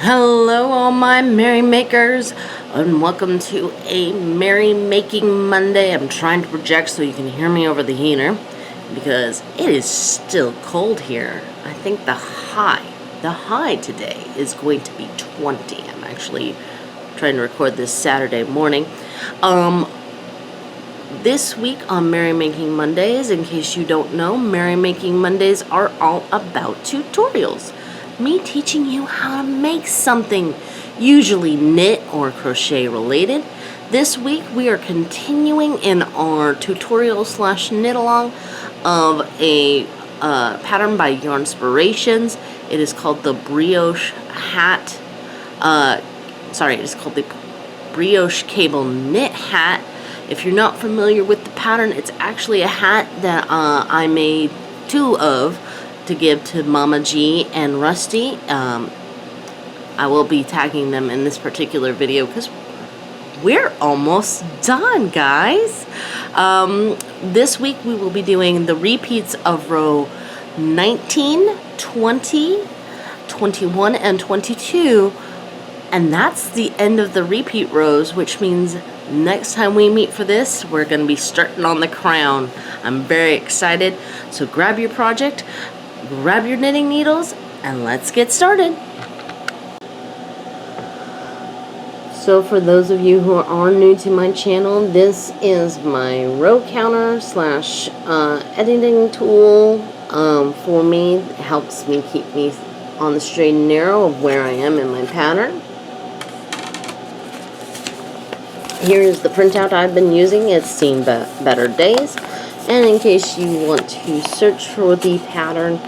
Hello, all my merry makers, and welcome to a merry making Monday. I'm trying to project so you can hear me over the heater because it is still cold here. I think the high today is going to be 20. I'm actually trying to record this Saturday morning. This week on Merry Making Mondays, in case you don't know, Merry Making Mondays are all about tutorials. Me teaching you how to make something, usually knit or crochet related. This week we are continuing in our tutorial / knit along of a pattern by Yarnspirations. It is called the Brioche Hat. It is called the Brioche Cable Knit Hat. If you're not familiar with the pattern, it's actually a hat that I made two of to give to Mama G and Rusty. I will be tagging them in this particular video because we're almost done, guys. This week we will be doing the repeats of row 19, 20, 21, and 22. And that's the end of the repeat rows, which means next time we meet for this, we're going to be starting on the crown. I'm very excited. So grab your project, grab your knitting needles, and let's get started. So for those of you who are new to my channel, this is my row counter / editing tool. For me, it helps me keep me on the straight and narrow of where I am in my pattern. Here is the printout I've been using. It's seen better days. And in case you want to search for the pattern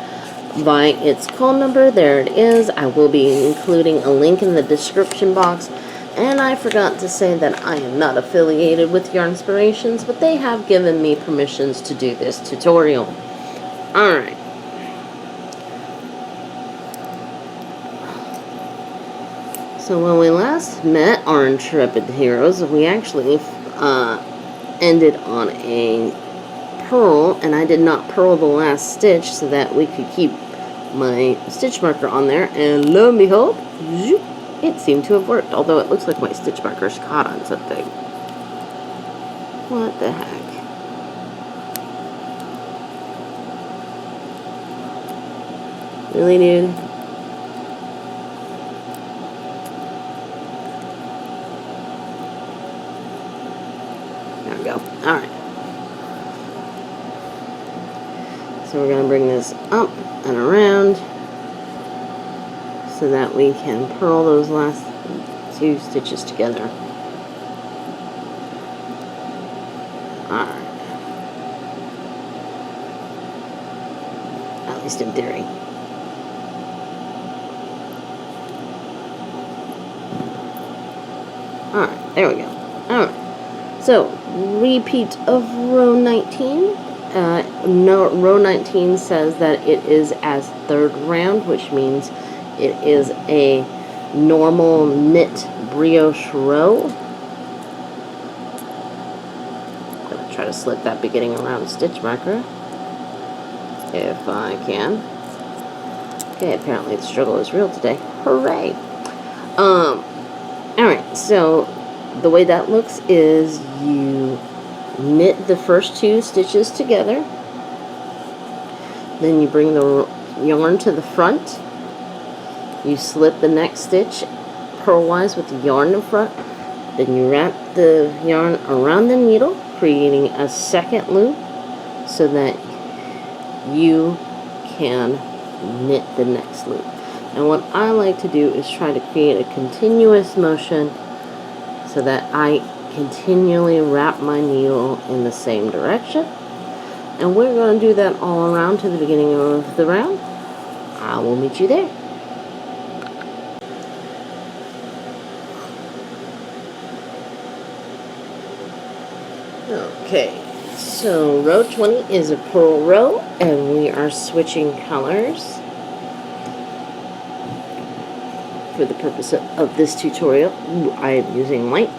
by its call number, there it is. I will be including a link in the description box. And I forgot to say that I am not affiliated with Yarnspirations, but they have given me permissions to do this tutorial. Alright. So when we last met our intrepid heroes, we actually ended on a purl, and I did not purl the last stitch so that we could keep my stitch marker on there, and lo and behold, it seemed to have worked, although it looks like my stitch marker's caught on something. What the heck? Really, dude? There we go. Alright. So we're going to bring this up and around so that we can purl those last two stitches together. Alright. At least in theory. Alright, there we go. Alright. So, repeat of row 19. Row 19 says that it is as third round, which means it is a normal knit brioche row. I'm going to try to slip that beginning around stitch marker if I can. Okay, apparently the struggle is real today. Hooray! Alright, so the way that looks is you knit the first two stitches together, then you bring the yarn to the front, you slip the next stitch purlwise with the yarn in front, then you wrap the yarn around the needle, creating a second loop so that you can knit the next loop. And what I like to do is try to create a continuous motion so that I continually wrap my needle in the same direction. And we're going to do that all around to the beginning of the round. I will meet you there. Okay, so row 20 is a purl row, and we are switching colors for the purpose of this tutorial. I am using white.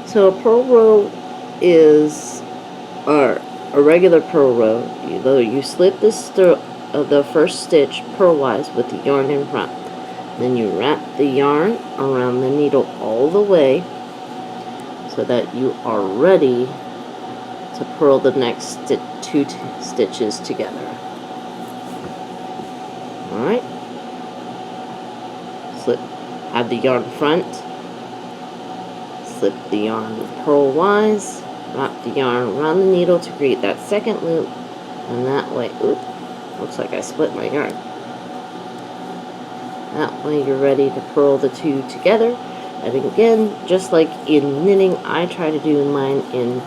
So a purl row is a regular purl row. You slip the first stitch purlwise with the yarn in front. Then you wrap the yarn around the needle all the way so that you are ready to purl the next two stitches together. Alright? Have the yarn front, slip the yarn purlwise, wrap the yarn around the needle to create that second loop, and that way, looks like I split my yarn. That way you're ready to purl the two together. And again, just like in knitting, I try to do mine in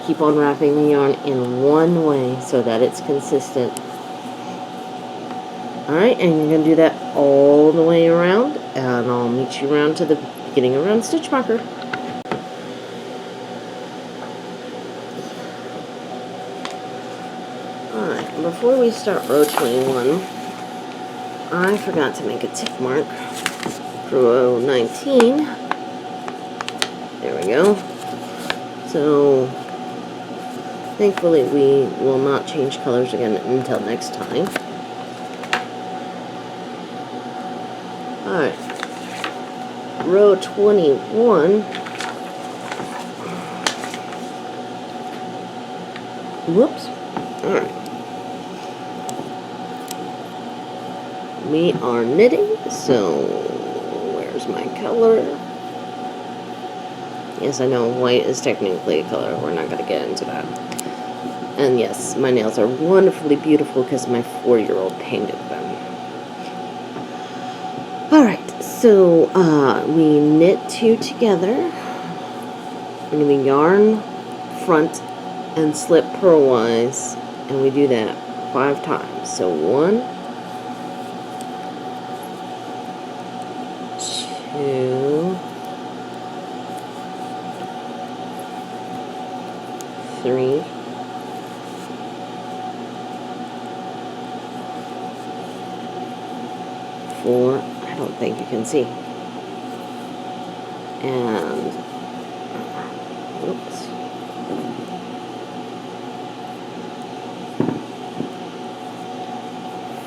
keep on wrapping the yarn in one way so that it's consistent. Alright, and you're going to do that all the way around, and I'll meet you around to the beginning around stitch marker. Alright, before we start row 21, I forgot to make a tick mark for row 19. There we go. So, thankfully we will not change colors again until next time. Alright, row 21. Whoops. Alright. We are knitting, so where's my color? Yes, I know white is technically a color. We're not going to get into that. And yes, my nails are wonderfully beautiful because my 4-year-old painted them. Alright, so we knit two together. And we yarn front and slip purlwise, and we do that 5 times. So 1, 2, 3, 4. I don't think you can see. And oops.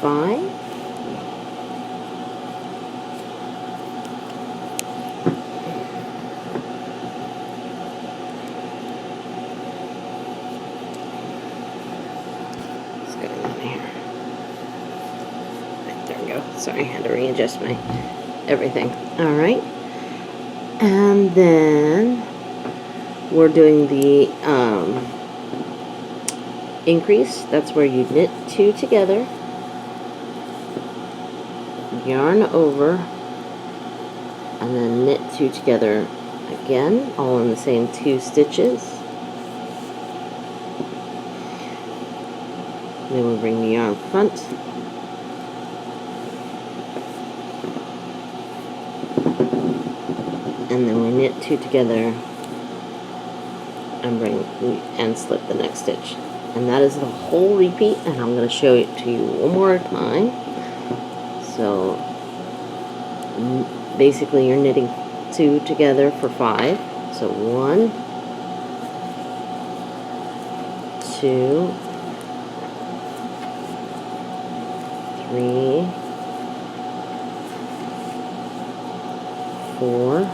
5. Let's go down here. Right, there we go. Sorry, I had to readjust my everything. Alright. And then we're doing the increase. That's where you knit two together, yarn over, and then knit two together again, all in the same 2 stitches. Then we bring the yarn front, and then we knit two together and slip the next stitch. And that is the whole repeat, and I'm going to show it to you one more time. So basically you're knitting two together for 5. So 1, 2, 3, 4,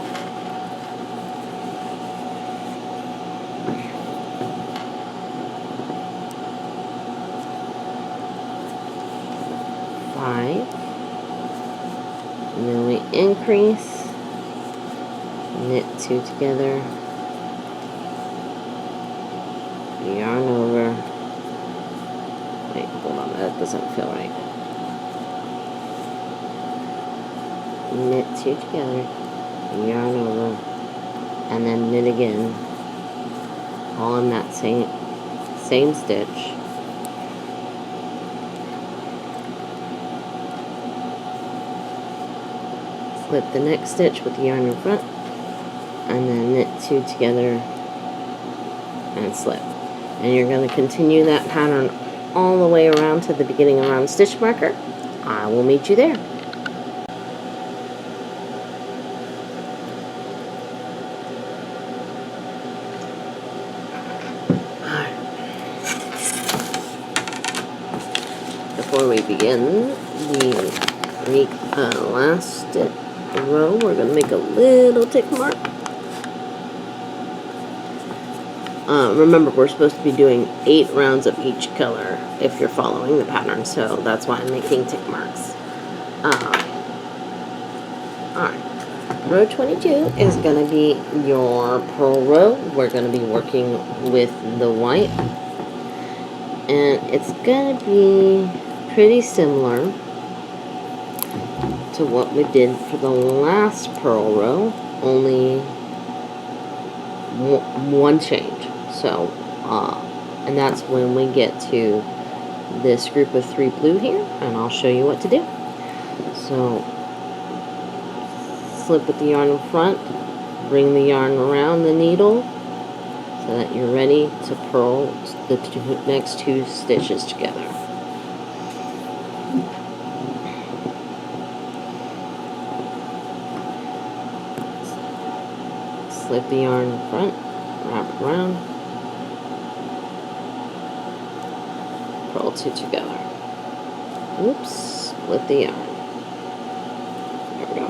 5, and then we increase, knit two together, yarn over. Wait, hold on, that doesn't feel right. Knit two together, yarn over, and then knit again, all in that same stitch. Slip the next stitch with the yarn in front, and then knit two together and slip. And you're going to continue that pattern all the way around to the beginning around stitch marker. I will meet you there. Before we begin the last row, we're going to make a little tick mark. Remember, we're supposed to be doing 8 rounds of each color if you're following the pattern, so that's why I'm making tick marks. Alright, row 22 is going to be your purl row. We're going to be working with the white, and it's going to be pretty similar to what we did for the last purl row, only one change. So, and that's when we get to this group of 3 blue here, and I'll show you what to do. So, slip with the yarn in front, bring the yarn around the needle so that you're ready to purl the next 2 stitches together. Slip the yarn in front, wrap it around, purl 2 together. Oops, split the yarn. There we go.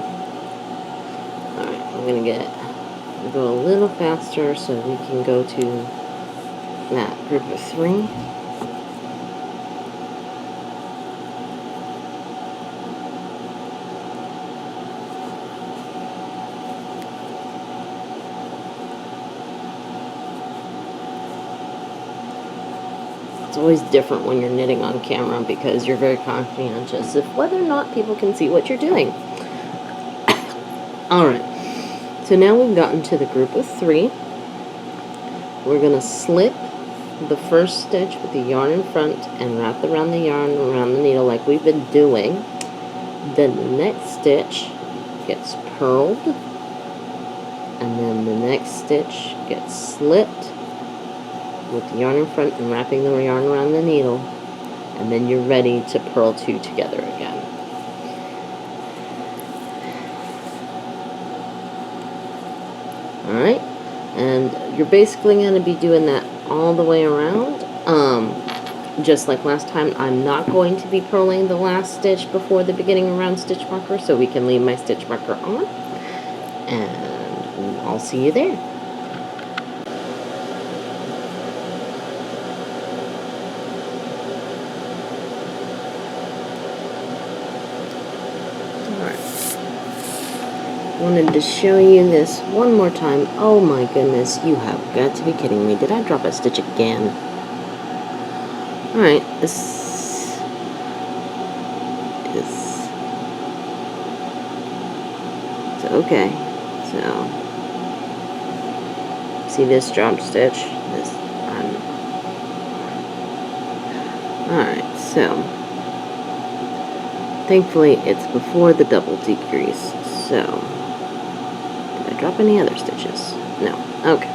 Alright, I'm going to go a little faster so we can go to that group of 3. It's always different when you're knitting on camera because you're very conscientious of whether or not people can see what you're doing. Alright, so now we've gotten to the group of 3. We're going to slip the first stitch with the yarn in front and wrap around the yarn around the needle like we've been doing. Then the next stitch gets purled, and then the next stitch gets slipped with the yarn in front and wrapping the yarn around the needle, and then you're ready to purl 2 together again. Alright, and you're basically going to be doing that all the way around. Just like last time, I'm not going to be purling the last stitch before the beginning around stitch marker, so we can leave my stitch marker on, and I'll see you there. Wanted to show you this one more time. Oh my goodness, you have got to be kidding me. Did I drop a stitch again? Alright, this is... So, okay. So, see this drop stitch? This, alright, so, thankfully it's before the double decrease, so... drop any other stitches? No. Okay.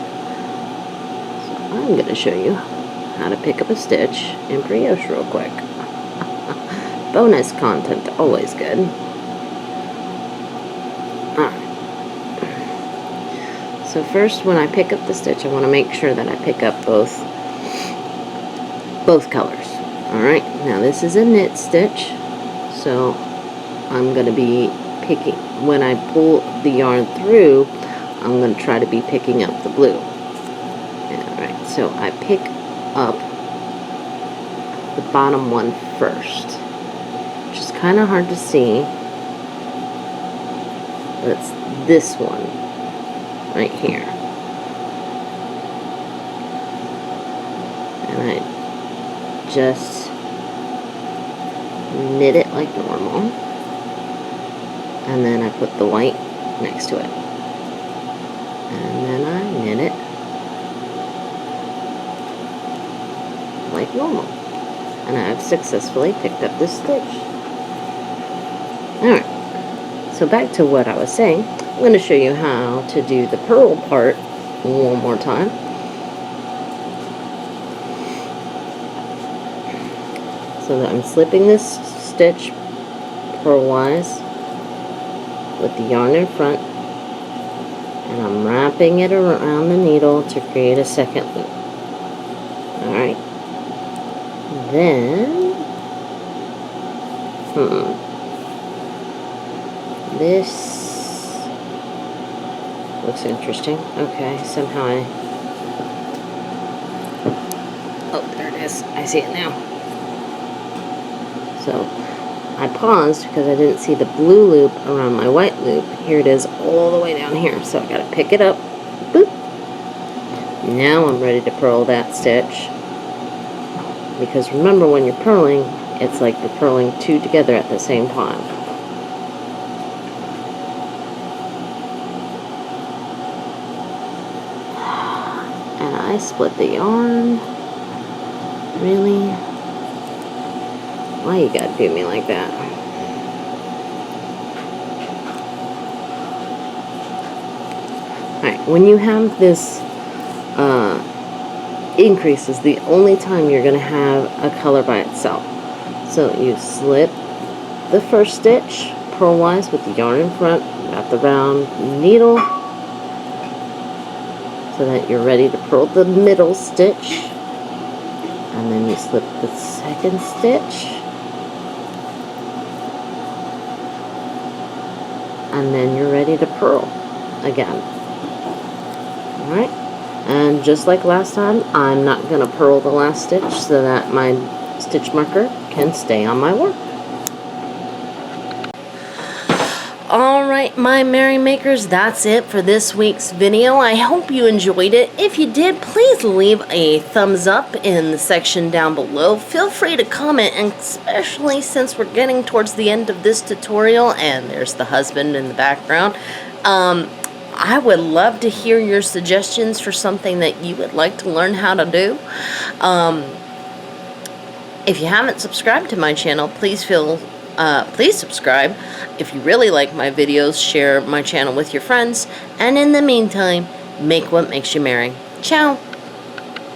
So I'm going to show you how to pick up a stitch in Brioche real quick. Bonus content, always good. Alright. So first, when I pick up the stitch, I want to make sure that I pick up both colors. Alright, now this is a knit stitch, so I'm going to be picking, when I pull the yarn through, I'm going to try to be picking up the blue. Alright, so I pick up the bottom one first, which is kind of hard to see, but it's this one right here. And I just knit it like normal. And then I put the white next to it. And then I knit it like normal. And I've successfully picked up this stitch. Alright, so back to what I was saying. I'm going to show you how to do the purl part one more time. So that I'm slipping this stitch purlwise with the yarn in front, and I'm wrapping it around the needle to create a second loop. Alright. Then, This looks interesting. Okay, somehow oh, there it is. I see it now. So I paused because I didn't see the blue loop around my white loop. Here it is all the way down here. So I gotta pick it up. Boop. Now I'm ready to purl that stitch. Because remember, when you're purling, it's like you're purling two together at the same time. And I split the yarn. Really? Why you gotta do me like that? Alright, when you have this increase is the only time you're going to have a color by itself. So you slip the first stitch purlwise with the yarn in front, wrap the round needle so that you're ready to purl the middle stitch, and then you slip the second stitch, and then you're ready to purl again. Alright? And just like last time, I'm not going to purl the last stitch so that my stitch marker can stay on my work. Alright, my Merry Makers, that's it for this week's video. I hope you enjoyed it. If you did, please leave a thumbs up in the section down below. Feel free to comment, and especially since we're getting towards the end of this tutorial, and there's the husband in the background, I would love to hear your suggestions for something that you would like to learn how to do. If you haven't subscribed to my channel, please subscribe. If you really like my videos, share my channel with your friends. And in the meantime, make what makes you merry. Ciao!